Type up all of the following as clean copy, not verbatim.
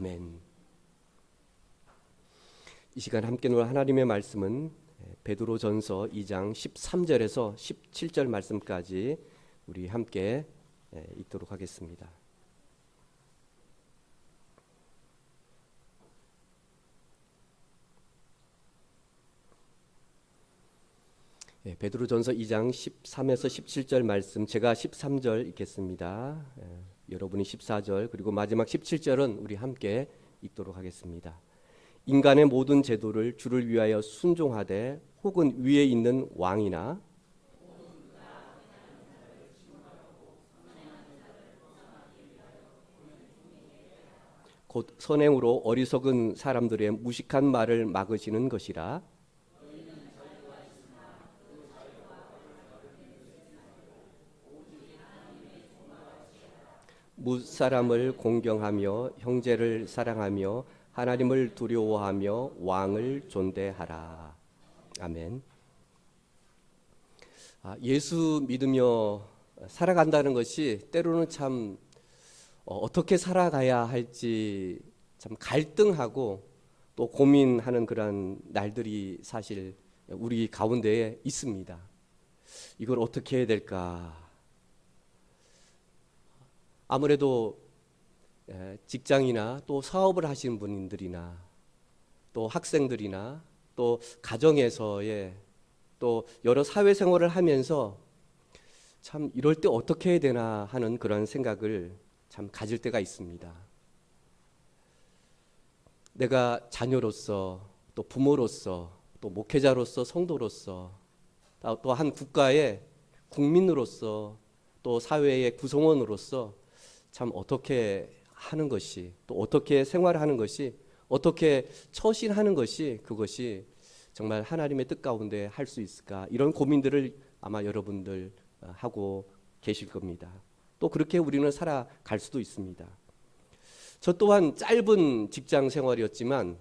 아멘. 이 시간 함께 놓을 하나님의 말씀은 베드로전서 2장 13절에서 17절 말씀까지 우리 함께 읽도록 하겠습니다. 베드로전서 2장 13에서 17절 말씀, 제가 13절 읽겠습니다. 여러분이 14절 그리고 마지막 17절은 우리 함께 읽도록 하겠습니다. 인간의 모든 제도를 주를 위하여 순종하되 혹은 위에 있는 왕이나 곧 선행으로 어리석은 사람들의 무식한 말을 막으시는 것이라. 무사람을 공경하며 형제를 사랑하며 하나님을 두려워하며 왕을 존대하라. 아멘. 예수 믿으며 살아간다는 것이 때로는 참 어떻게 살아가야 할지 참 갈등하고 또 고민하는 그런 날들이 사실 우리 가운데에 있습니다. 이걸 어떻게 해야 될까? 아무래도 직장이나 또 사업을 하시는 분들이나 또 학생들이나 또 가정에서의 또 여러 사회생활을 하면서 참 이럴 때 어떻게 해야 되나 하는 그런 생각을 참 가질 때가 있습니다. 내가 자녀로서 또 부모로서 또 목회자로서 성도로서 또 한 국가의 국민으로서 또 사회의 구성원으로서 참 어떻게 하는 것이 또 어떻게 생활하는 것이 어떻게 처신하는 것이 그것이 정말 하나님의 뜻 가운데 할 수 있을까 이런 고민들을 아마 여러분들 하고 계실 겁니다. 또 그렇게 우리는 살아갈 수도 있습니다. 저 또한 짧은 직장 생활이었지만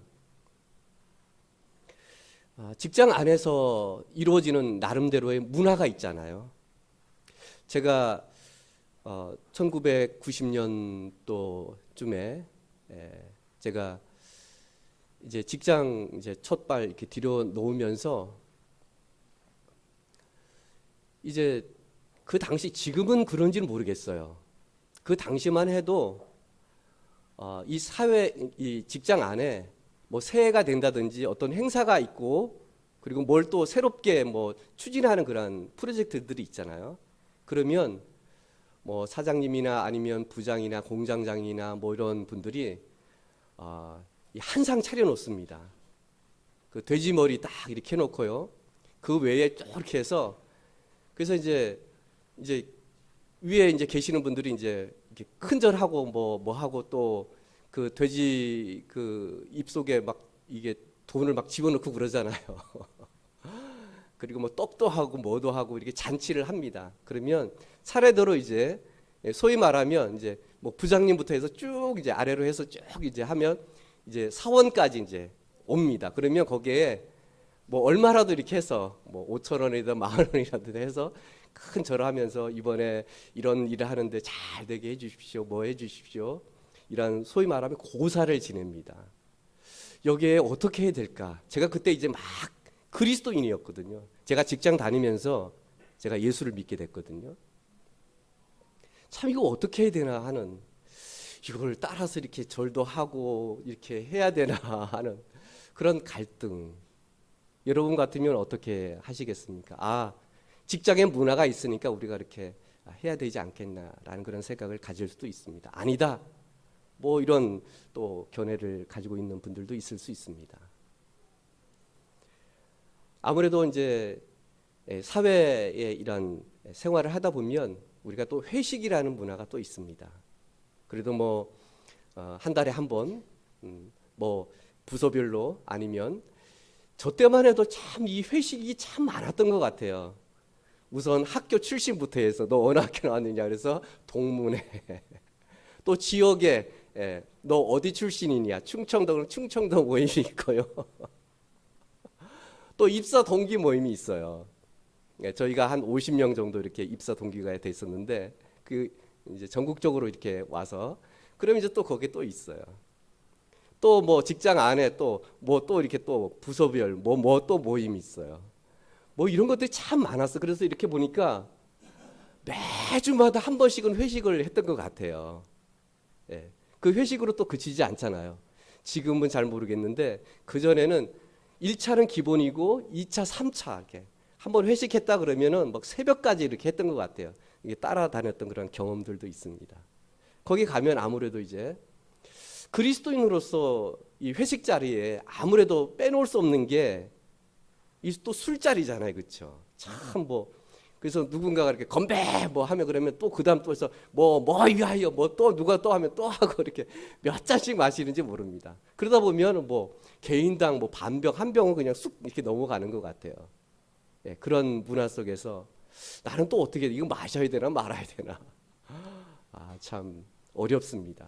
직장 안에서 이루어지는 나름대로의 문화가 있잖아요. 제가 1990년도쯤에 제가 이제 직장 이제 첫발 이렇게 들여 놓으면서 이제 그 당시 지금은 그런지는 모르겠어요. 그 당시만 해도 이 사회 이 직장 안에 뭐 새해가 된다든지 어떤 행사가 있고 그리고 뭘 또 새롭게 뭐 추진하는 그런 프로젝트들이 있잖아요. 그러면 뭐 사장님이나 아니면 부장이나 공장장이나 뭐 이런 분들이 한상 차려놓습니다. 그 돼지머리 딱 이렇게 해놓고요. 그 외에 쭉 이렇게 해서 그래서 이제 위에 이제 계시는 분들이 이제 이렇게 큰절하고 뭐 하고 또 그 돼지 그 입속에 막 이게 돈을 막 집어넣고 그러잖아요. 그리고 뭐 떡도 하고 뭐도 하고 이렇게 잔치를 합니다. 그러면 차례대로 이제 소위 말하면 이제 뭐 부장님부터 해서 쭉 이제 아래로 해서 쭉 이제 하면 이제 사원까지 이제 옵니다. 그러면 거기에 뭐 얼마라도 이렇게 해서 뭐 5,000원이든 10,000원이라도 해서 큰 절을 하면서 이번에 이런 일을 하는데 잘 되게 해주십시오. 뭐 해주십시오. 이런 소위 말하면 고사를 지냅니다. 여기에 어떻게 해야 될까? 제가 그때 이제 막 그리스도인이었거든요. 제가 직장 다니면서 제가 예수를 믿게 됐거든요. 참 이거 어떻게 해야 되나 하는, 이걸 따라서 이렇게 절도 하고 이렇게 해야 되나 하는 그런 갈등. 여러분 같으면 어떻게 하시겠습니까? 직장에 문화가 있으니까 우리가 이렇게 해야 되지 않겠나라는 그런 생각을 가질 수도 있습니다. 아니다. 뭐 이런 또 견해를 가지고 있는 분들도 있을 수 있습니다. 아무래도 이제 사회에 이런 생활을 하다 보면 우리가 또 회식이라는 문화가 또 있습니다. 그래도 뭐 한 달에 한 번 뭐 부서별로 아니면 저 때만 해도 참 이 회식이 참 많았던 것 같아요. 우선 학교 출신부터 해서 너 어느 학교 나왔느냐 그래서 동문회 또 지역에 너 어디 출신이냐 충청도 모임이 있고요. 또 입사 동기 모임이 있어요. 저희가 한 50명 정도 이렇게 입사 동기가 돼 있었는데 그 이제 전국적으로 이렇게 와서 그럼 이제 또 거기에 또 있어요. 또 뭐 직장 안에 또 뭐 또 이렇게 또 부서별 뭐 또 모임이 있어요. 뭐 이런 것들이 참 많았어. 그래서 이렇게 보니까 매주마다 한 번씩은 회식을 했던 것 같아요. 예. 그 회식으로 또 그치지 않잖아요. 지금은 잘 모르겠는데 그전에는 1차는 기본이고 2차, 3차 이렇게 한번 회식했다 그러면은 막 새벽까지 이렇게 했던 것 같아요. 이게 따라다녔던 그런 경험들도 있습니다. 거기 가면 아무래도 이제 그리스도인으로서 이 회식 자리에 아무래도 빼놓을 수 없는 게 이 또 술자리잖아요, 그렇죠? 참 뭐 그래서 누군가가 이렇게 건배 뭐 하면 그러면 또 그다음 또 해서 뭐 위하여 뭐 또 누가 또 하면 또 하고 이렇게 몇 잔씩 마시는지 모릅니다. 그러다 보면 뭐 개인당 뭐 반병 한 병은 그냥 쑥 이렇게 넘어가는 것 같아요. 예, 그런 문화 속에서 나는 또 어떻게 이거 마셔야 되나 말아야 되나 참 어렵습니다.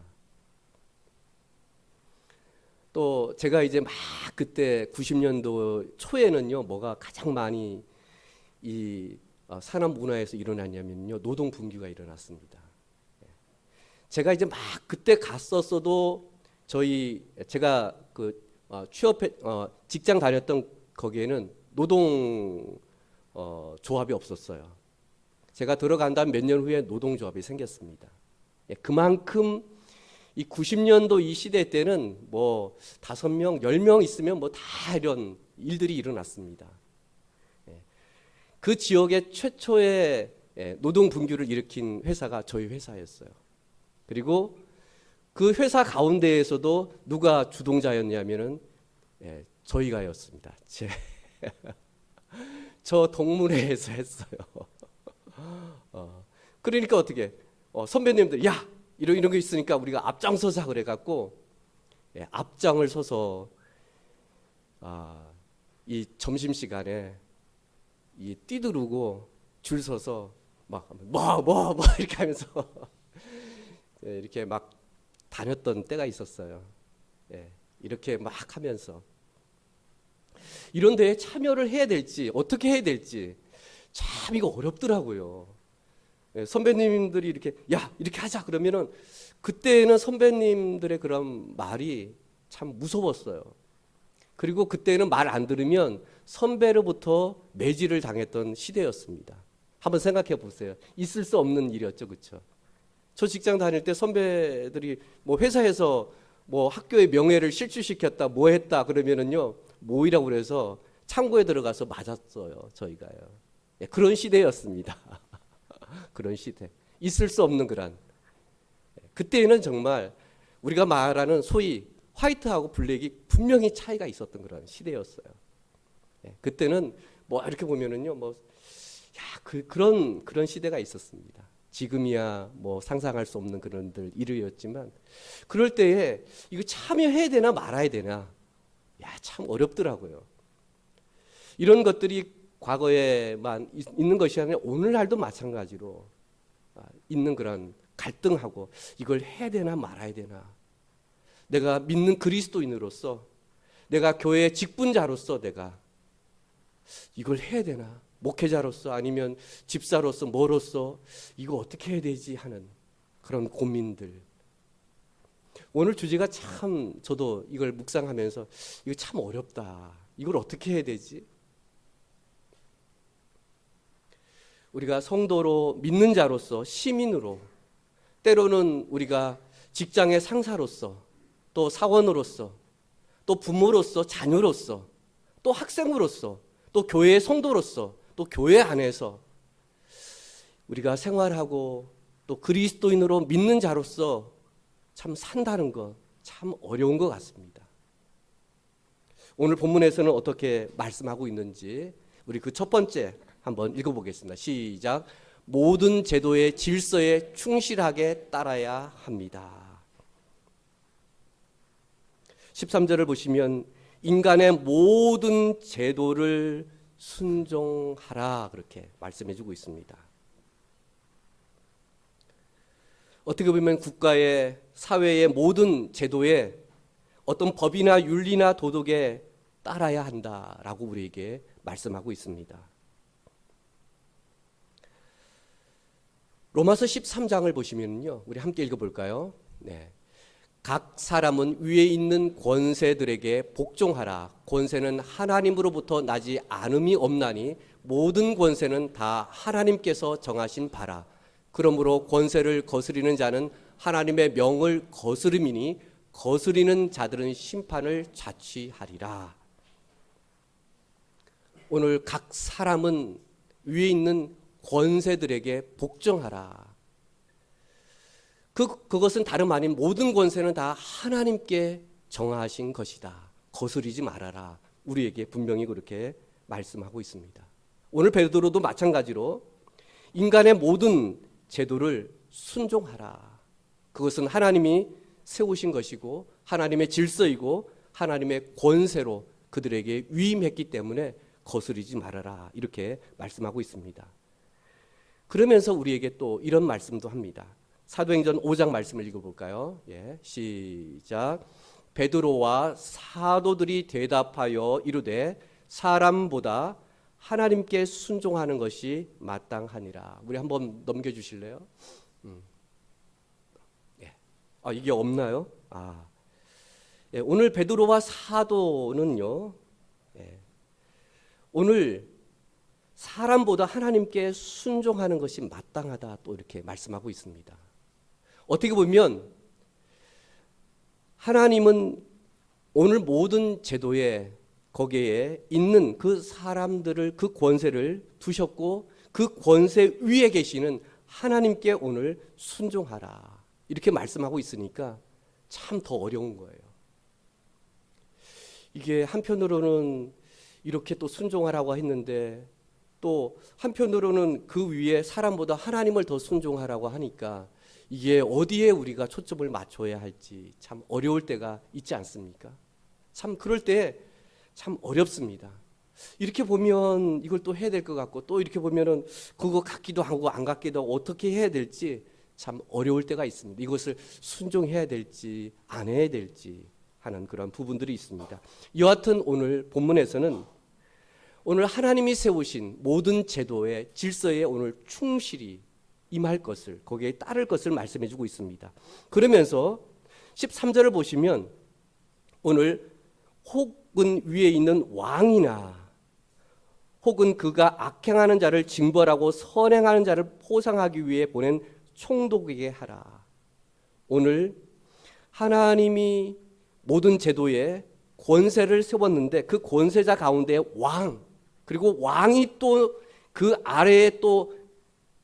또 제가 이제 막 그때 90년도 초에는요 뭐가 가장 많이 이 산업 문화에서 일어났냐면요 노동 분규가 일어났습니다. 제가 이제 막 그때 갔었어도 제가 그 취업해 직장 다녔던 거기에는 노동 조합이 없었어요. 제가 들어간 다음 몇 년 후에 노동조합이 생겼습니다. 그만큼 이 90년도 이 시대 때는 뭐 5명, 10명 있으면 뭐 다 이런 일들이 일어났습니다. 그 지역의 최초의 노동 분규를 일으킨 회사가 저희 회사였어요. 그리고 그 회사 가운데에서도 누가 주동자였냐면은 저희가였습니다. 저 동문회에서 했어요. 그러니까 어떻게 선배님들 야 이런 거 있으니까 우리가 앞장서자 그래갖고 앞장을 서서 이 점심 시간에 이 뛰두르고 줄 서서 막 뭐 이렇게 하면서 이렇게 막 다녔던 때가 있었어요. 이렇게 막 하면서 이런 데에 참여를 해야 될지 어떻게 해야 될지 참 이거 어렵더라고요. 선배님들이 이렇게 야 이렇게 하자 그러면은 그때는 선배님들의 그런 말이 참 무서웠어요. 그리고 그때는 말 안 들으면 선배로부터 매질을 당했던 시대였습니다. 한번 생각해 보세요. 있을 수 없는 일이었죠, 그렇죠? 저 직장 다닐 때 선배들이 뭐 회사에서 뭐 학교의 명예를 실추시켰다, 뭐 했다 그러면은요 모이라고 그래서 창고에 들어가서 맞았어요, 저희가요. 그런 시대였습니다. 그런 시대. 있을 수 없는 그런. 그때는 정말 우리가 말하는 소위 화이트하고 블랙이 분명히 차이가 있었던 그런 시대였어요. 그때는 뭐 이렇게 보면은요, 그런 시대가 있었습니다. 지금이야 뭐 상상할 수 없는 그런들 일이었지만 그럴 때에 이거 참여해야 되나 말아야 되나, 참 어렵더라고요. 이런 것들이 과거에만 있는 것이 아니라 오늘날도 마찬가지로 있는 그런 갈등하고 이걸 해야 되나 말아야 되나. 내가 믿는 그리스도인으로서, 내가 교회의 직분자로서 내가 이걸 해야 되나, 목회자로서 아니면 집사로서 뭐로서 이거 어떻게 해야 되지 하는 그런 고민들. 오늘 주제가 참 저도 이걸 묵상하면서 이거 참 어렵다. 이걸 어떻게 해야 되지? 우리가 성도로 믿는 자로서, 시민으로, 때로는 우리가 직장의 상사로서, 또 사원으로서, 또 부모로서, 자녀로서, 또 학생으로서, 또 교회의 성도로서, 또 교회 안에서 우리가 생활하고 또 그리스도인으로 믿는 자로서 참 산다는 것 참 어려운 것 같습니다. 오늘 본문에서는 어떻게 말씀하고 있는지 우리 그 첫 번째 한번 읽어보겠습니다. 시작. 모든 제도의 질서에 충실하게 따라야 합니다. 13절을 보시면 인간의 모든 제도를 순종하라 그렇게 말씀해주고 있습니다. 어떻게 보면 국가의 사회의 모든 제도에 어떤 법이나 윤리나 도덕에 따라야 한다라고 우리에게 말씀하고 있습니다. 로마서 13장을 보시면요, 우리 함께 읽어볼까요? 네. 각 사람은 위에 있는 권세들에게 복종하라. 권세는 하나님으로부터 나지 않음이 없나니 모든 권세는 다 하나님께서 정하신 바라. 그러므로 권세를 거스리는 자는 하나님의 명을 거스름이니 거스리는 자들은 심판을 자취하리라. 오늘 각 사람은 위에 있는 권세들에게 복종하라. 그것은 다름 아닌 모든 권세는 다 하나님께 정하신 것이다. 거스리지 말아라. 우리에게 분명히 그렇게 말씀하고 있습니다. 오늘 베드로도 마찬가지로 인간의 모든 제도를 순종하라. 그것은 하나님이 세우신 것이고 하나님의 질서이고 하나님의 권세로 그들에게 위임했기 때문에 거스리지 말아라. 이렇게 말씀하고 있습니다. 그러면서 우리에게 또 이런 말씀도 합니다. 사도행전 5장 말씀을 읽어볼까요? 예, 시작. 베드로와 사도들이 대답하여 이르되 사람보다 하나님께 순종하는 것이 마땅하니라. 우리 한번 넘겨주실래요? 예. 이게 없나요? 예, 오늘 베드로와 사도는요, 예, 오늘 사람보다 하나님께 순종하는 것이 마땅하다 또 이렇게 말씀하고 있습니다. 어떻게 보면 하나님은 오늘 모든 제도에 거기에 있는 그 사람들을 그 권세를 두셨고 그 권세 위에 계시는 하나님께 오늘 순종하라 이렇게 말씀하고 있으니까 참 더 어려운 거예요. 이게 한편으로는 이렇게 또 순종하라고 했는데 또 한편으로는 그 위에 사람보다 하나님을 더 순종하라고 하니까 이게 어디에 우리가 초점을 맞춰야 할지 참 어려울 때가 있지 않습니까? 참 그럴 때 참 어렵습니다. 이렇게 보면 이걸 또 해야 될 것 같고 또 이렇게 보면은 그거 같기도 하고 안 같기도 하고 어떻게 해야 될지 참 어려울 때가 있습니다. 이것을 순종해야 될지 안 해야 될지 하는 그런 부분들이 있습니다. 여하튼 오늘 본문에서는 오늘 하나님이 세우신 모든 제도의 질서에 오늘 충실히 임할 것을 거기에 따를 것을 말씀해 주고 있습니다. 그러면서 13절을 보시면 오늘 혹은 위에 있는 왕이나 혹은 그가 악행하는 자를 징벌하고 선행하는 자를 포상하기 위해 보낸 총독에게 하라. 오늘 하나님이 모든 제도에 권세를 세웠는데 그 권세자 가운데 왕 그리고 왕이 또 그 아래에 또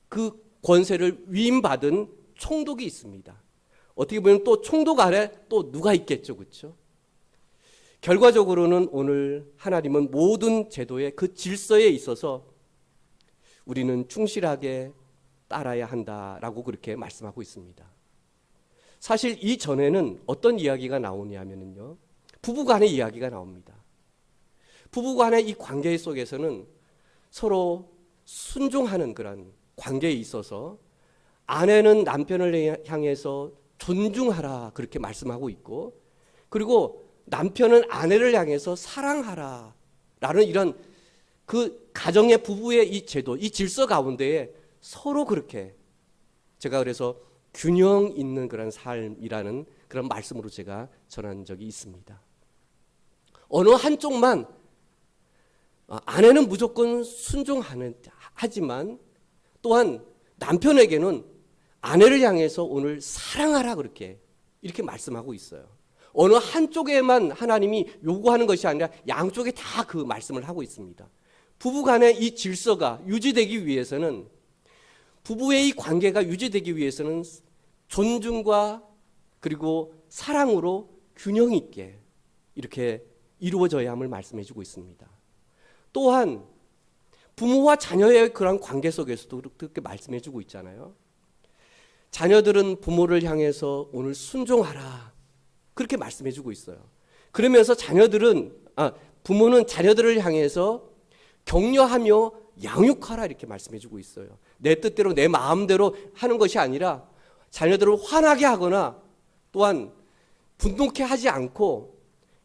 그 권세를 위임받은 총독이 있습니다. 어떻게 보면 또 총독 아래 또 누가 있겠죠, 그렇죠? 결과적으로는 오늘 하나님은 모든 제도의 그 질서에 있어서 우리는 충실하게 따라야 한다라고 그렇게 말씀하고 있습니다. 사실 이 전에는 어떤 이야기가 나오냐면요, 부부간의 이야기가 나옵니다. 부부간의 이 관계 속에서는 서로 순종하는 그런 관계에 있어서 아내는 남편을 향해서 존중하라 그렇게 말씀하고 있고 그리고 남편은 아내를 향해서 사랑하라 라는 이런 그 가정의 부부의 이 제도, 이 질서 가운데에 서로 그렇게 제가 그래서 균형 있는 그런 삶이라는 그런 말씀으로 제가 전한 적이 있습니다. 어느 한쪽만 아내는 무조건 순종하지만 또한 남편에게는 아내를 향해서 오늘 사랑하라 그렇게 이렇게 말씀하고 있어요. 어느 한쪽에만 하나님이 요구하는 것이 아니라 양쪽에 다 그 말씀을 하고 있습니다. 부부간의 이 질서가 유지되기 위해서는 부부의 이 관계가 유지되기 위해서는 존중과 그리고 사랑으로 균형 있게 이렇게 이루어져야 함을 말씀해 주고 있습니다. 또한 부모와 자녀의 그런 관계 속에서도 그렇게 말씀해 주고 있잖아요. 자녀들은 부모를 향해서 오늘 순종하라 그렇게 말씀해 주고 있어요. 그러면서 부모는 자녀들을 향해서 격려하며 양육하라 이렇게 말씀해 주고 있어요. 내 뜻대로 내 마음대로 하는 것이 아니라 자녀들을 화나게 하거나 또한 분노케 하지 않고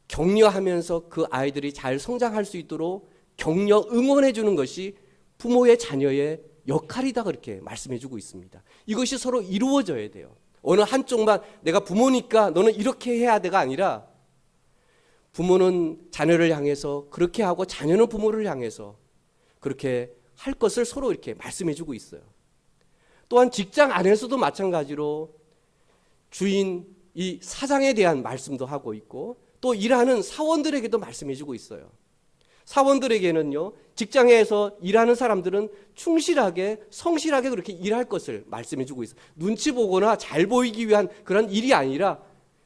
격려하면서 그 아이들이 잘 성장할 수 있도록 격려 응원해 주는 것이 부모의 자녀의 역할이다 그렇게 말씀해 주고 있습니다. 이것이 서로 이루어져야 돼요. 어느 한쪽만 내가 부모니까 너는 이렇게 해야 돼가 아니라 부모는 자녀를 향해서 그렇게 하고 자녀는 부모를 향해서 그렇게 할 것을 서로 이렇게 말씀해 주고 있어요. 또한 직장 안에서도 마찬가지로 주인 이 사장에 대한 말씀도 하고 있고 또 일하는 사원들에게도 말씀해 주고 있어요. 사원들에게는요, 직장에서 일하는 사람들은 충실하게 성실하게 그렇게 일할 것을 말씀해 주고 있어요. 눈치 보거나 잘 보이기 위한 그런 일이 아니라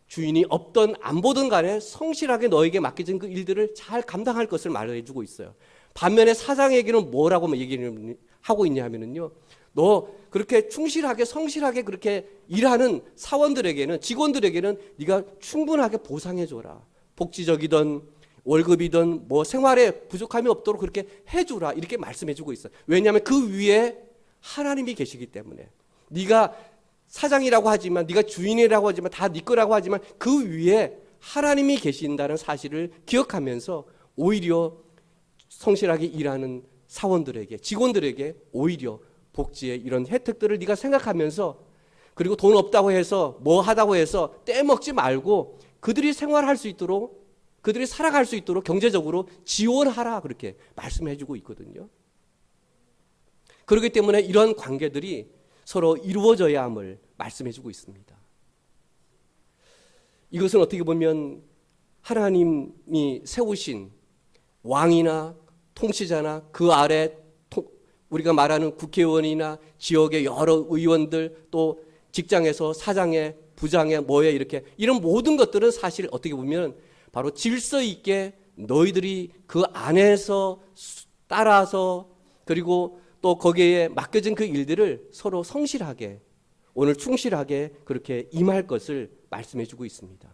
주인이 없던 안 보던 간에 성실하게 너에게 맡겨진 그 일들을 잘 감당할 것을 말해 주고 있어요. 반면에 사장에게는 뭐라고 얘기를 하고 있냐 하면은요, 너 그렇게 충실하게 성실하게 그렇게 일하는 사원들에게는, 직원들에게는 네가 충분하게 보상해 줘라. 복지적이든 월급이든 뭐 생활에 부족함이 없도록 그렇게 해주라, 이렇게 말씀해 주고 있어요. 왜냐하면 그 위에 하나님이 계시기 때문에. 네가 사장이라고 하지만, 네가 주인이라고 하지만, 다 네 거라고 하지만 그 위에 하나님이 계신다는 사실을 기억하면서 오히려 성실하게 일하는 사원들에게, 직원들에게 오히려 복지의 이런 혜택들을 네가 생각하면서, 그리고 돈 없다고 해서 뭐 하다고 해서 떼먹지 말고 그들이 생활할 수 있도록, 그들이 살아갈 수 있도록 경제적으로 지원하라, 그렇게 말씀해 주고 있거든요. 그렇기 때문에 이런 관계들이 서로 이루어져야 함을 말씀해 주고 있습니다. 이것은 어떻게 보면 하나님이 세우신 왕이나 통치자나 그 아래 우리가 말하는 국회의원이나 지역의 여러 의원들, 또 직장에서 사장에 부장에 뭐에 이렇게 이런 모든 것들은 사실 어떻게 보면 바로 질서 있게 너희들이 그 안에서 따라서, 그리고 또 거기에 맡겨진 그 일들을 서로 성실하게, 오늘 충실하게 그렇게 임할 것을 말씀해 주고 있습니다.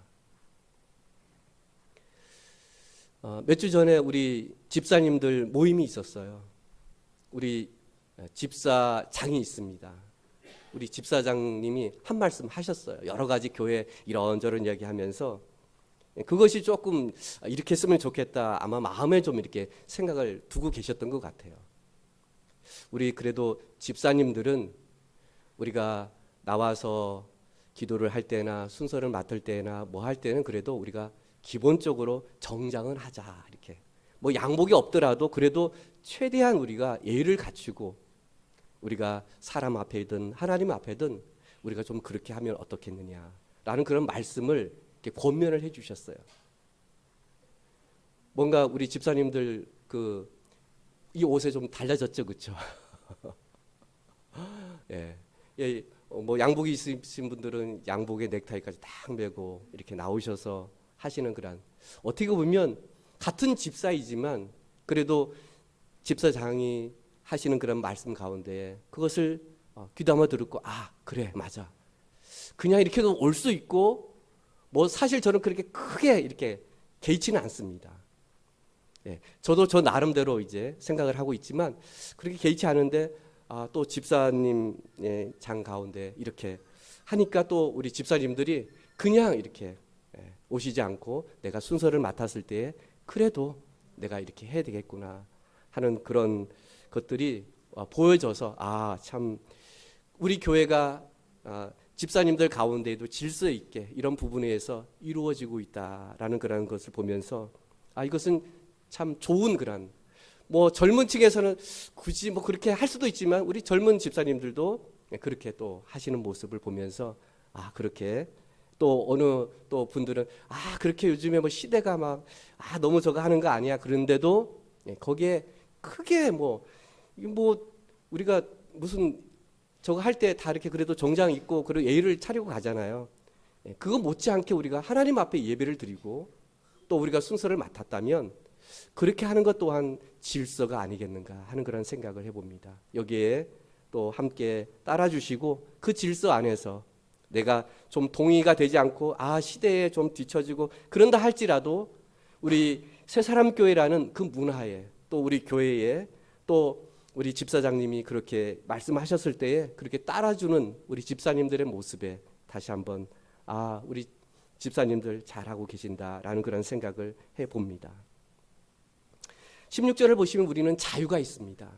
몇 주 전에 우리 집사님들 모임이 있었어요. 우리 집사장이 있습니다. 우리 집사장님이 한 말씀 하셨어요. 여러 가지 교회 이런저런 이야기하면서 그것이 조금 이렇게 했으면 좋겠다, 아마 마음에 좀 이렇게 생각을 두고 계셨던 것 같아요. 우리 그래도 집사님들은 우리가 나와서 기도를 할 때나 순서를 맡을 때나 뭐 할 때는 그래도 우리가 기본적으로 정장은 하자, 이렇게 뭐 양복이 없더라도 그래도 최대한 우리가 예의를 갖추고 우리가 사람 앞에든 하나님 앞에든 우리가 좀 그렇게 하면 어떻겠느냐라는 그런 말씀을 이렇게 권면을 해주셨어요. 뭔가 우리 집사님들 이 옷에 좀 달라졌죠, 그렇죠? 예, 예, 뭐 양복이 있으신 분들은 양복에 넥타이까지 딱 메고 이렇게 나오셔서 하시는 그런, 어떻게 보면 같은 집사이지만 그래도 집사장이 하시는 그런 말씀 가운데 그것을 귀담아 듣고, 아 그래 맞아, 그냥 이렇게도 올 수 있고, 뭐 사실 저는 그렇게 크게 이렇게 개의치는 않습니다. 예, 저도 저 나름대로 이제 생각을 하고 있지만 그렇게 개의치 않은데, 또 집사님의 장 가운데 이렇게 하니까 또 우리 집사님들이 그냥 이렇게 오시지 않고 내가 순서를 맡았을 때 그래도 내가 이렇게 해야 되겠구나 하는 그런 것들이 보여져서, 참 우리 교회가 집사님들 가운데에도 질서 있게 이런 부분에서 이루어지고 있다라는 그런 것을 보면서, 이것은 참 좋은 그런, 뭐 젊은 층에서는 굳이 뭐 그렇게 할 수도 있지만 우리 젊은 집사님들도 그렇게 또 하시는 모습을 보면서, 그렇게 또 어느 또 분들은 그렇게 요즘에 뭐 시대가 막 너무 저거 하는 거 아니야, 그런데도 거기에 크게 뭐 우리가 무슨 저거 할 때 다 이렇게 그래도 정장 입고 그리고 예의를 차리고 가잖아요. 그거 못지않게 우리가 하나님 앞에 예배를 드리고 또 우리가 순서를 맡았다면 그렇게 하는 것 또한 질서가 아니겠는가 하는 그런 생각을 해봅니다. 여기에 또 함께 따라주시고 그 질서 안에서 내가 좀 동의가 되지 않고 시대에 좀 뒤처지고 그런다 할지라도 우리 새사람교회라는 그 문화에, 또 우리 교회에, 또 우리 집사장님이 그렇게 말씀하셨을 때에 그렇게 따라주는 우리 집사님들의 모습에 다시 한번 우리 집사님들 잘하고 계신다라는 그런 생각을 해봅니다. 16절을 보시면 우리는 자유가 있습니다.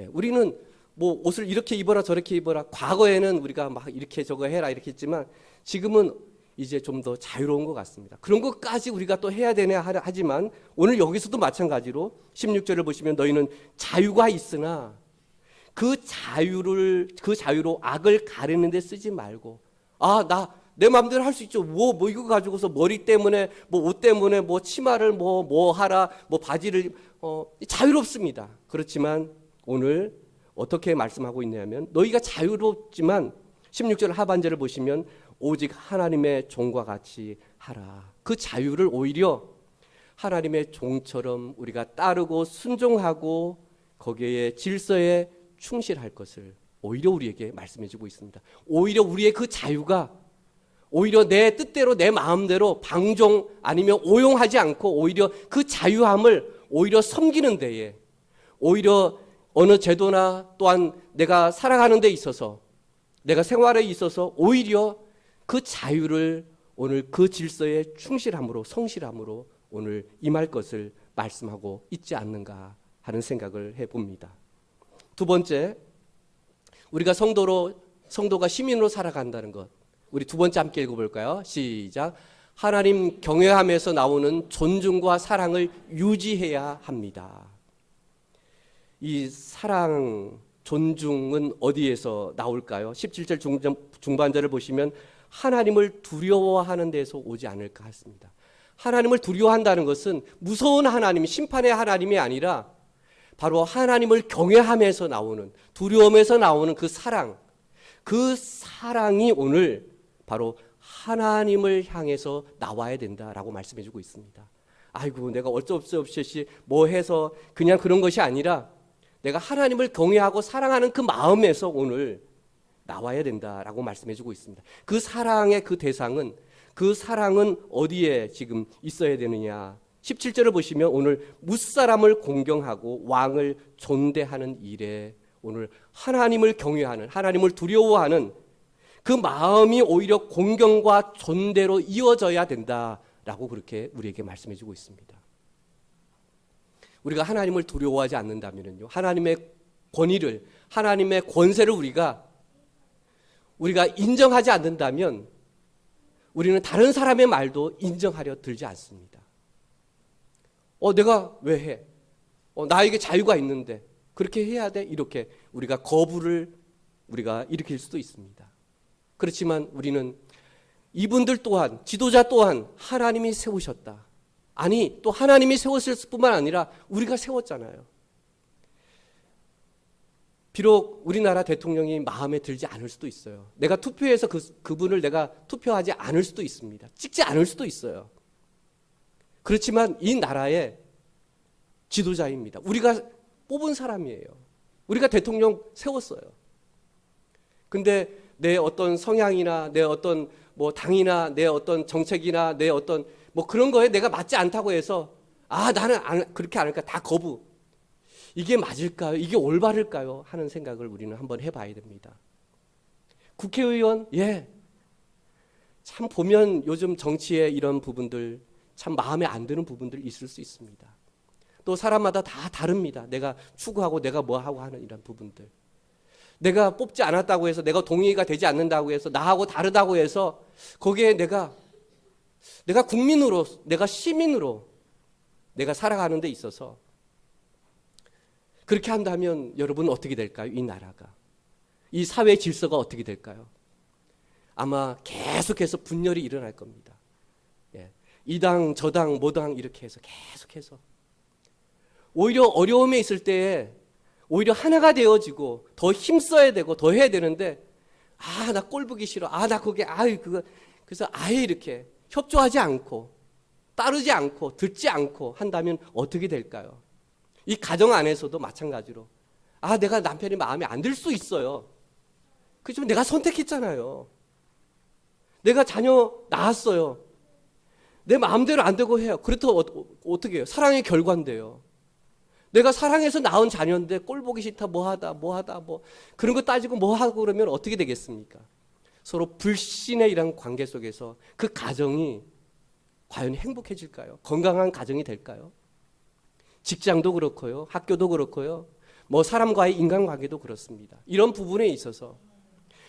우리는 뭐 옷을 이렇게 입어라 저렇게 입어라. 과거에는 우리가 막 이렇게 저거 해라 이렇게 했지만 지금은 이제 좀 더 자유로운 것 같습니다. 그런 것까지 우리가 또 해야 되냐 하지만 오늘 여기서도 마찬가지로 16절을 보시면 너희는 자유가 있으나 그 자유로 악을 가리는 데 쓰지 말고 내 마음대로 할 수 있죠. 뭐 이거 가지고서 머리 때문에 뭐 옷 때문에 뭐 치마를 뭐 하라 뭐 바지를 자유롭습니다. 그렇지만 오늘 어떻게 말씀하고 있냐면 너희가 자유롭지만 16절 하반절을 보시면 오직 하나님의 종과 같이 하라. 그 자유를 오히려 하나님의 종처럼 우리가 따르고 순종하고 거기에 질서에 충실할 것을 오히려 우리에게 말씀해 주고 있습니다. 오히려 우리의 그 자유가 오히려 내 뜻대로 내 마음대로 방종 아니면 오용하지 않고 오히려 그 자유함을 오히려 섬기는 데에 오히려 어느 제도나 또한 내가 살아가는 데 있어서 내가 생활에 있어서 오히려 그 자유를 오늘 그 질서에 충실함으로 성실함으로 오늘 임할 것을 말씀하고 있지 않는가 하는 생각을 해봅니다. 두 번째, 우리가 성도가 시민으로 살아간다는 것. 우리 두 번째 함께 읽어볼까요? 시작. 하나님 경외함에서 나오는 존중과 사랑을 유지해야 합니다. 이 사랑, 존중은 어디에서 나올까요? 17절 중반절을 보시면 하나님을 두려워하는 데서 오지 않을까 했습니다. 하나님을 두려워한다는 것은 무서운 하나님, 심판의 하나님이 아니라 바로 하나님을 경외함에서 나오는, 두려움에서 나오는 그 사랑이 오늘 바로 하나님을 향해서 나와야 된다라고 말씀해 주고 있습니다. 아이고 내가 어쩔 수 없이 뭐 해서 그냥 그런 것이 아니라 내가 하나님을 경외하고 사랑하는 그 마음에서 오늘 나와야 된다라고 말씀해 주고 있습니다. 그 사랑의 그 대상은 그 사랑은 어디에 지금 있어야 되느냐. 17절을 보시면 오늘 무사람을 공경하고 왕을 존대하는 일에 오늘 하나님을 경외하는 하나님을 두려워하는 그 마음이 오히려 공경과 존대로 이어져야 된다라고 그렇게 우리에게 말씀해 주고 있습니다. 우리가 하나님을 두려워하지 않는다면요, 하나님의 권위를 하나님의 권세를 우리가 인정하지 않는다면 우리는 다른 사람의 말도 인정하려 들지 않습니다. 내가 왜 해? 나에게 자유가 있는데 그렇게 해야 돼? 이렇게 우리가 거부를 우리가 일으킬 수도 있습니다. 그렇지만 우리는 이분들 또한 지도자 또한 하나님이 세우셨다. 아니 또 하나님이 세웠을 뿐만 아니라 우리가 세웠잖아요. 비록 우리나라 대통령이 마음에 들지 않을 수도 있어요. 내가 투표해서 그분을 내가 투표하지 않을 수도 있습니다. 찍지 않을 수도 있어요. 그렇지만 이 나라의 지도자입니다. 우리가 뽑은 사람이에요. 우리가 대통령 세웠어요. 근데 내 어떤 성향이나 내 어떤 뭐 당이나 내 어떤 정책이나 내 어떤 뭐 그런 거에 내가 맞지 않다고 해서 나는 그렇게 안 할까 다 거부. 이게 맞을까요? 이게 올바를까요? 하는 생각을 우리는 한번 해봐야 됩니다. 국회의원, 참 보면 요즘 정치의 이런 부분들 참 마음에 안 드는 부분들 있을 수 있습니다. 또 사람마다 다 다릅니다. 내가 추구하고 내가 뭐 하고 하는 이런 부분들. 내가 뽑지 않았다고 해서 내가 동의가 되지 않는다고 해서 나하고 다르다고 해서 거기에 내가 국민으로 내가 시민으로 내가 살아가는 데 있어서 그렇게 한다면 여러분 어떻게 될까요? 이 나라가. 이 사회 질서가 어떻게 될까요? 아마 계속해서 분열이 일어날 겁니다. 이 당, 저 당, 모 당 이렇게 해서 계속해서. 오히려 어려움에 있을 때에 오히려 하나가 되어지고 더 힘써야 되고 더 해야 되는데 나 꼴 보기 싫어. 나 그게 그거 그래서 아예 이렇게 협조하지 않고 따르지 않고 듣지 않고 한다면 어떻게 될까요? 이 가정 안에서도 마찬가지로 내가 남편이 마음에 안 들 수 있어요. 그렇지만 내가 선택했잖아요. 내가 자녀 낳았어요. 내 마음대로 안 되고 해요. 그렇다고 어떻게 해요? 사랑의 결과인데요. 내가 사랑해서 낳은 자녀인데 꼴 보기 싫다 뭐하다 그런 거 따지고 뭐하고 그러면 어떻게 되겠습니까? 서로 불신의 이런 관계 속에서 그 가정이 과연 행복해질까요? 건강한 가정이 될까요? 직장도 그렇고요. 학교도 그렇고요. 뭐 사람과의 인간관계도 그렇습니다. 이런 부분에 있어서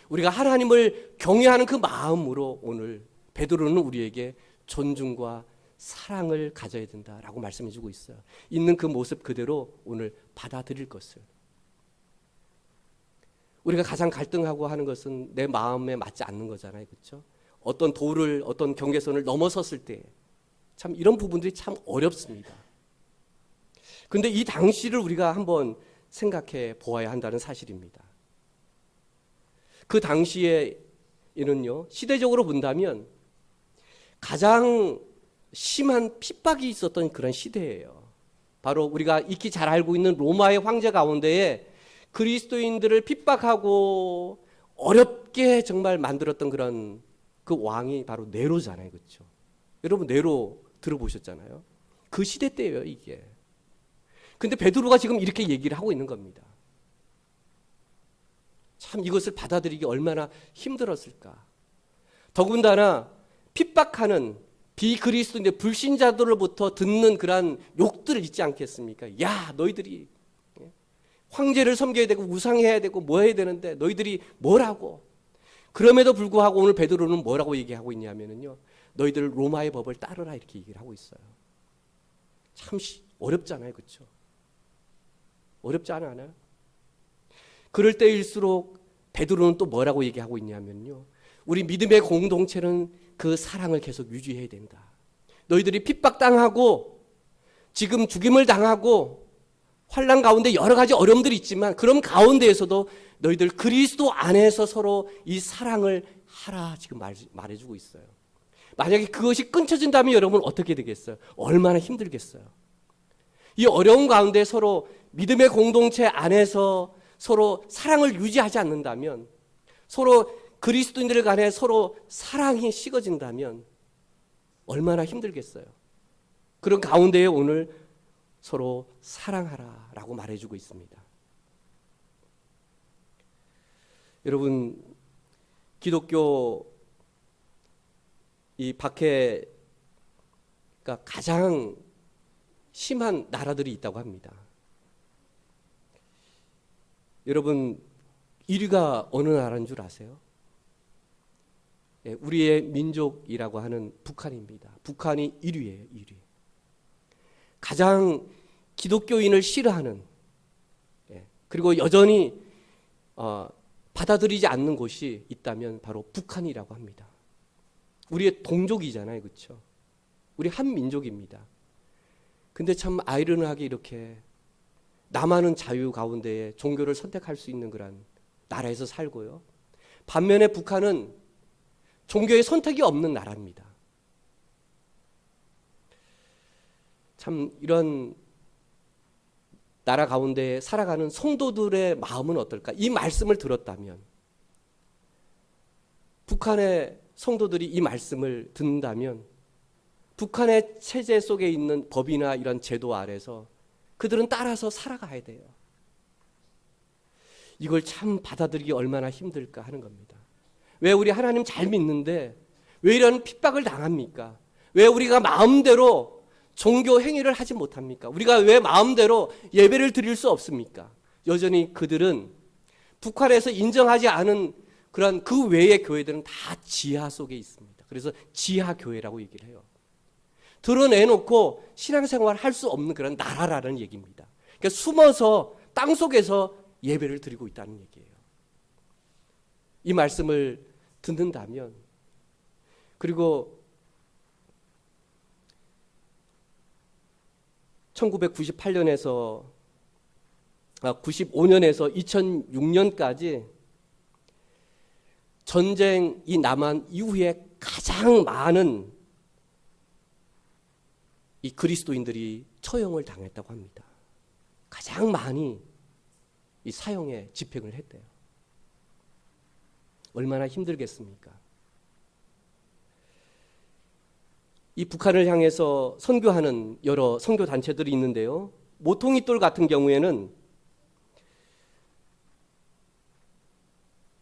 우리가 하나님을 경외하는 그 마음으로 오늘 베드로는 우리에게 존중과 사랑을 가져야 된다라고 말씀해 주고 있어요. 있는 그 모습 그대로 오늘 받아들일 것을. 우리가 가장 갈등하고 하는 것은 내 마음에 맞지 않는 거잖아요. 그렇죠? 어떤 도를, 어떤 경계선을 넘어섰을 때 참 이런 부분들이 참 어렵습니다. 그런데 이 당시를 우리가 한번 생각해 보아야 한다는 사실입니다. 그 당시에는요, 시대적으로 본다면 가장 심한 핍박이 있었던 그런 시대예요. 바로 우리가 익히 잘 알고 있는 로마의 황제 가운데에 그리스도인들을 핍박하고 어렵게 정말 만들었던 그런 그 왕이 바로 네로잖아요. 그렇죠? 여러분 네로 들어보셨잖아요. 그 시대 때예요, 이게. 근데 베드로가 지금 이렇게 얘기를 하고 있는 겁니다. 참 이것을 받아들이기 얼마나 힘들었을까. 더군다나 핍박하는 비그리스도인의 불신자들로부터 듣는 그러한 욕들을 잊지 않겠습니까? 야, 너희들이 황제를 섬겨야 되고 우상해야 되고 뭐 해야 되는데 너희들이 뭐라고? 그럼에도 불구하고 오늘 베드로는 뭐라고 얘기하고 있냐면요, 너희들 로마의 법을 따르라 이렇게 얘기를 하고 있어요. 참 어렵잖아요, 그렇죠? 어렵지 않아요? 그럴 때일수록 베드로는 또 뭐라고 얘기하고 있냐면요, 우리 믿음의 공동체는 그 사랑을 계속 유지해야 된다. 너희들이 핍박당하고 지금 죽임을 당하고 환난 가운데 여러 가지 어려움들이 있지만 그런 가운데에서도 너희들 그리스도 안에서 서로 이 사랑을 하라 지금 말해주고 있어요. 만약에 그것이 끊쳐진다면 여러분 어떻게 되겠어요? 얼마나 힘들겠어요? 이 어려운 가운데 서로 믿음의 공동체 안에서 서로 사랑을 유지하지 않는다면, 서로 그리스도인들 간에 서로 사랑이 식어진다면 얼마나 힘들겠어요? 그런 가운데에 오늘 서로 사랑하라라고 말해주고 있습니다. 여러분, 기독교 이 박해가 가장 심한 나라들이 있다고 합니다. 여러분, 1위가 어느 나라인 줄 아세요? 우리의 민족이라고 하는 북한입니다. 북한이 1위예요, 1위. 가장 기독교인을 싫어하는, 그리고 여전히 받아들이지 않는 곳이 있다면 바로 북한이라고 합니다. 우리의 동족이잖아요, 그렇죠? 우리 한 민족입니다. 근데 참 아이러니하게 이렇게 남하는 자유 가운데에 종교를 선택할 수 있는 그런 나라에서 살고요. 반면에 북한은 종교의 선택이 없는 나라입니다. 참 이런 나라 가운데 살아가는 성도들의 마음은 어떨까? 이 말씀을 들었다면, 북한의 성도들이 이 말씀을 듣는다면 북한의 체제 속에 있는 법이나 이런 제도 아래서 그들은 따라서 살아가야 돼요. 이걸 참 받아들이기 얼마나 힘들까 하는 겁니다. 왜 우리 하나님 잘 믿는데 왜 이런 핍박을 당합니까? 왜 우리가 마음대로 종교 행위를 하지 못합니까? 우리가 왜 마음대로 예배를 드릴 수 없습니까? 여전히 그들은 북한에서 인정하지 않은 그런 그 외의 교회들은 다 지하 속에 있습니다. 그래서 지하 교회라고 얘기를 해요. 드러내놓고 신앙생활 할 수 없는 그런 나라라는 얘기입니다. 그러니까 숨어서 땅 속에서 예배를 드리고 있다는 얘기예요. 이 말씀을 듣는다면, 그리고 1998년에서 95년에서 2006년까지 전쟁이 남한 이후에 가장 많은 이 그리스도인들이 처형을 당했다고 합니다. 가장 많이 이 사형에 집행을 했대요. 얼마나 힘들겠습니까? 이 북한을 향해서 선교하는 여러 선교 단체들이 있는데요. 모퉁이돌 같은 경우에는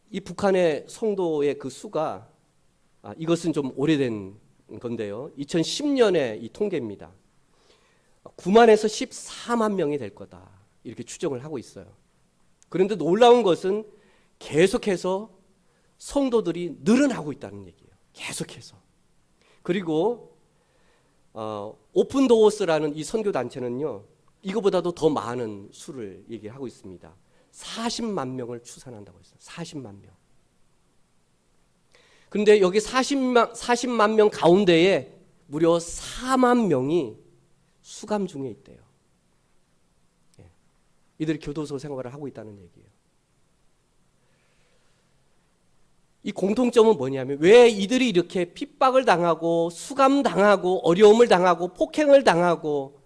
이 북한의 성도의 그 수가, 이것은 좀 오래된 건데요. 2010년에 이 통계입니다. 9만에서 14만 명이 될 거다. 이렇게 추정을 하고 있어요. 그런데 놀라운 것은 계속해서 성도들이 늘어나고 있다는 얘기예요. 계속해서. 그리고 오픈도어스라는 이 선교 단체는요, 이거보다도 더 많은 수를 얘기하고 있습니다. 40만 명을 추산한다고 했어요. 40만 명. 그런데 여기 40만 명 가운데에 무려 4만 명이 수감 중에 있대요. 예. 이들이 교도소 생활을 하고 있다는 얘기예요. 이 공통점은 뭐냐면 왜 이들이 이렇게 핍박을 당하고 수감당하고 어려움을 당하고 폭행을 당하고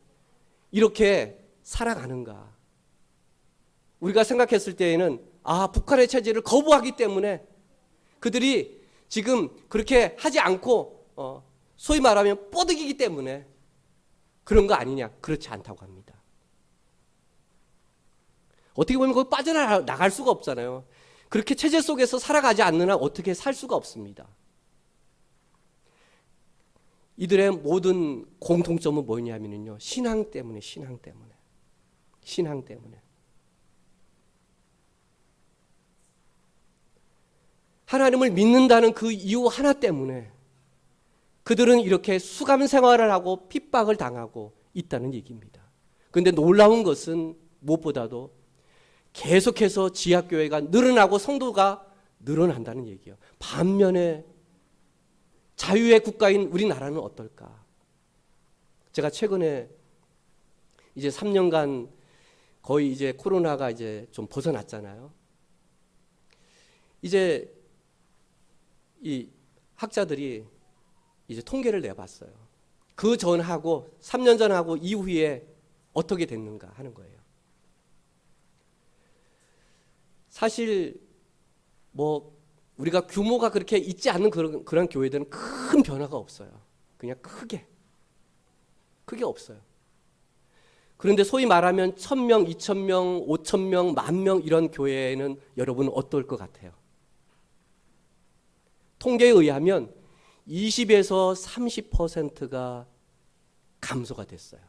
이렇게 살아가는가? 우리가 생각했을 때에는 북한의 체제를 거부하기 때문에 그들이 지금 그렇게 하지 않고 소위 말하면 뽀득이기 때문에 그런 거 아니냐? 그렇지 않다고 합니다. 어떻게 보면 거기 빠져나갈 수가 없잖아요. 그렇게 체제 속에서 살아가지 않는 한 어떻게 살 수가 없습니다. 이들의 모든 공통점은 뭐냐면요, 신앙 때문에. 하나님을 믿는다는 그 이유 하나 때문에 그들은 이렇게 수감 생활을 하고 핍박을 당하고 있다는 얘기입니다. 그런데 놀라운 것은 무엇보다도 계속해서 지하교회가 늘어나고 성도가 늘어난다는 얘기예요. 반면에 자유의 국가인 우리나라는 어떨까? 제가 최근에 이제 3년간 거의 이제 코로나가 이제 좀 벗어났잖아요. 이제 이 학자들이 이제 통계를 내봤어요. 그 전하고 3년 전하고 이후에 어떻게 됐는가 하는 거예요. 사실 뭐 우리가 규모가 그렇게 있지 않는 그런 교회들은 큰 변화가 없어요. 그냥 크게 없어요. 그런데 소위 말하면 1,000명, 2,000명, 5,000명, 10,000명 이런 교회는 여러분은 어떨 것 같아요? 통계에 의하면 20에서 30%가 감소가 됐어요.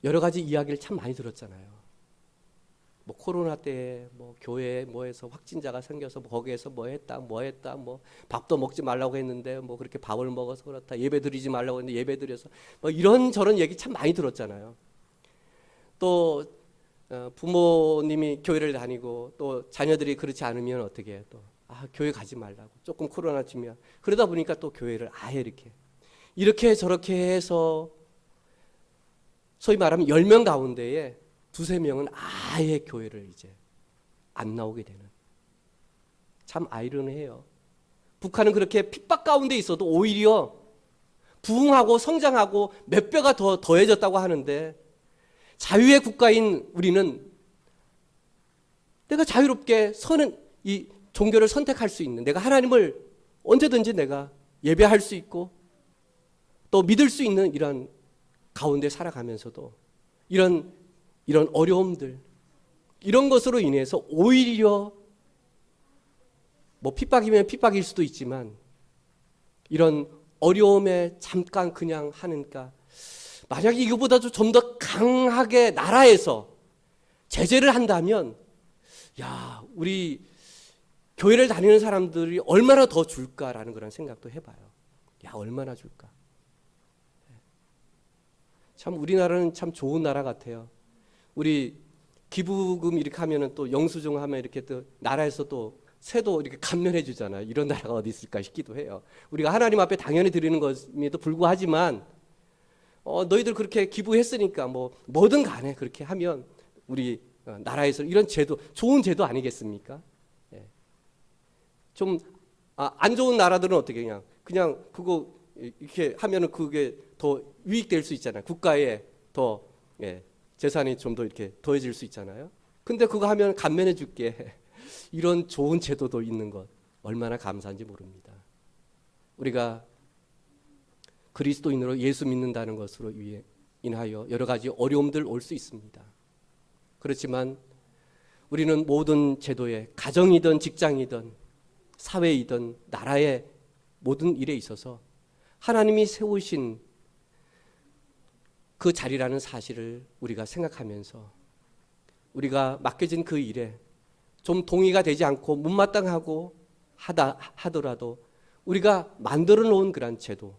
여러 가지 이야기를 참 많이 들었잖아요. 뭐 코로나 때 뭐 교회에 뭐해서 확진자가 생겨서 거기에서 뭐 했다 뭐 밥도 먹지 말라고 했는데 뭐 그렇게 밥을 먹어서 그렇다, 예배 드리지 말라고 했는데 예배 드려서 뭐 이런 저런 얘기 참 많이 들었잖아요. 또 부모님이 교회를 다니고 또 자녀들이 그렇지 않으면 어떻게 해? 또 교회 가지 말라고 조금 코로나 치면 그러다 보니까 또 교회를 아예 이렇게 저렇게 해서 소위 말하면 10명 가운데에 2-3명은 아예 교회를 이제 안 나오게 되는, 참 아이러니해요. 북한은 그렇게 핍박 가운데 있어도 오히려 부흥하고 성장하고 몇 배가 더 더해졌다고 하는데, 자유의 국가인 우리는 내가 자유롭게 이 종교를 선택할 수 있는, 내가 하나님을 언제든지 내가 예배할 수 있고 또 믿을 수 있는 이런 가운데 살아가면서도 이런 어려움들, 이런 것으로 인해서 오히려 뭐 핍박이면 핍박일 수도 있지만 이런 어려움에 잠깐 그냥 하니까, 만약에 이거보다도 좀 더 강하게 나라에서 제재를 한다면 우리 교회를 다니는 사람들이 얼마나 더 줄까라는 그런 생각도 해봐요. 얼마나 줄까? 참 우리나라는 참 좋은 나라 같아요. 우리 기부금 이렇게 하면은 또 영수증 하면 이렇게 또 나라에서 또 세도 이렇게 감면해 주잖아요. 이런 나라가 어디 있을까 싶기도 해요. 우리가 하나님 앞에 당연히 드리는 것임에도 불구하지만 너희들 그렇게 기부했으니까 뭐든 간에 그렇게 하면 우리 나라에서 이런 제도, 좋은 제도 아니겠습니까? 예. 좀 안 좋은 나라들은 어떻게 그냥 그거 이렇게 하면은 그게 더 유익될 수 있잖아요. 국가에 더 재산이 좀 더 이렇게 더해질 수 있잖아요. 근데 그거 하면 감면해 줄게. 이런 좋은 제도도 있는 것 얼마나 감사한지 모릅니다. 우리가 그리스도인으로 예수 믿는다는 것으로 인하여 여러 가지 어려움들 올 수 있습니다. 그렇지만 우리는 모든 제도에, 가정이든 직장이든 사회이든 나라의 모든 일에 있어서 하나님이 세우신 그 자리라는 사실을 우리가 생각하면서 우리가 맡겨진 그 일에 좀 동의가 되지 않고 못마땅하고 하더라도 우리가 만들어 놓은 그런 제도,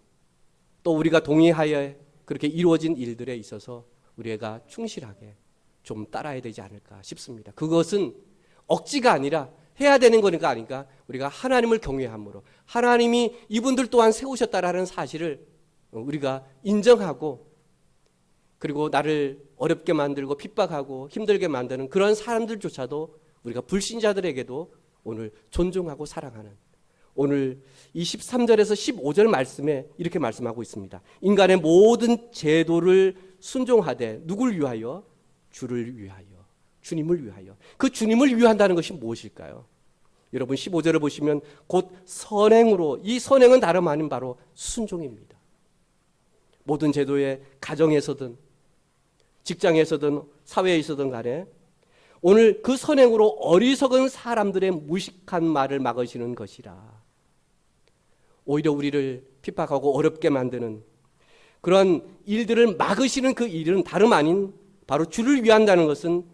또 우리가 동의하여 그렇게 이루어진 일들에 있어서 우리가 충실하게 좀 따라야 되지 않을까 싶습니다. 그것은 억지가 아니라 해야 되는 거니까 아닌가, 우리가 하나님을 경외함으로 하나님이 이분들 또한 세우셨다라는 사실을 우리가 인정하고, 그리고 나를 어렵게 만들고 핍박하고 힘들게 만드는 그런 사람들조차도 우리가 불신자들에게도 오늘 존중하고 사랑하는, 오늘 이 13절에서 15절 말씀에 이렇게 말씀하고 있습니다. 인간의 모든 제도를 순종하되 누굴 위하여? 주를 위하여, 주님을 위하여. 그 주님을 위한다는 것이 무엇일까요? 여러분 15절을 보시면 곧 선행으로, 이 선행은 다름 아닌 바로 순종입니다. 모든 제도에 가정에서든 직장에서든 사회에 있어든 간에 오늘 그 선행으로 어리석은 사람들의 무식한 말을 막으시는 것이라. 오히려 우리를 핍박하고 어렵게 만드는 그런 일들을 막으시는 그 일은 다름 아닌 바로 주를 위한다는 것은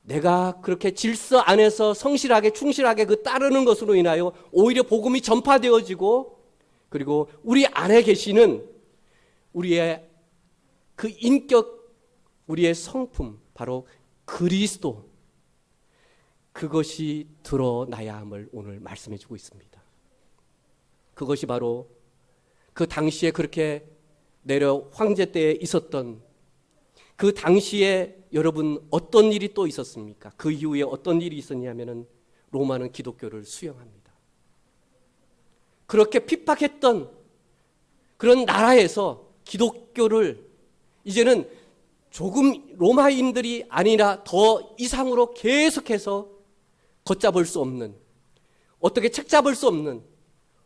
내가 그렇게 질서 안에서 성실하게 충실하게 그 따르는 것으로 인하여 오히려 복음이 전파되어지고, 그리고 우리 안에 계시는 우리의 그 인격, 우리의 성품, 바로 그리스도, 그것이 드러나야 함을 오늘 말씀해 주고 있습니다. 그것이 바로 그 당시에 그렇게 내려 황제 때에 있었던 그 당시에 여러분 어떤 일이 또 있었습니까? 그 이후에 어떤 일이 있었냐면은 로마는 기독교를 수용합니다. 그렇게 핍박했던 그런 나라에서 기독교를 이제는 조금 로마인들이 아니라 더 이상으로 계속해서 걷잡을 수 없는, 어떻게 책잡을 수 없는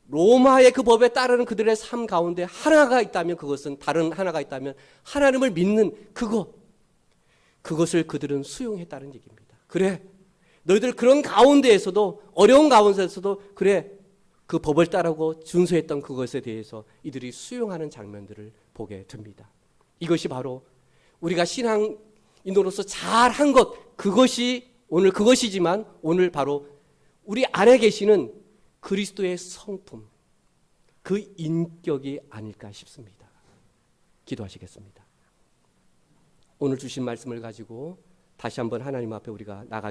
로마의 그 법에 따르는 그들의 삶 가운데 하나가 있다면, 그것은 다른 하나가 있다면 하나님을 믿는 그것을 그들은 수용했다는 얘기입니다. 그래, 너희들 그런 가운데에서도, 어려운 가운데에서도 그래, 그 법을 따르고 준수했던 그것에 대해서 이들이 수용하는 장면들을 보게 됩니다. 이것이 바로 우리가 신앙인으로서 잘한 것, 그것이 오늘 그것이지만 오늘 바로 우리 안에 계시는 그리스도의 성품, 그 인격이 아닐까 싶습니다. 기도하시겠습니다. 오늘 주신 말씀을 가지고 다시 한번 하나님 앞에 우리가 나가기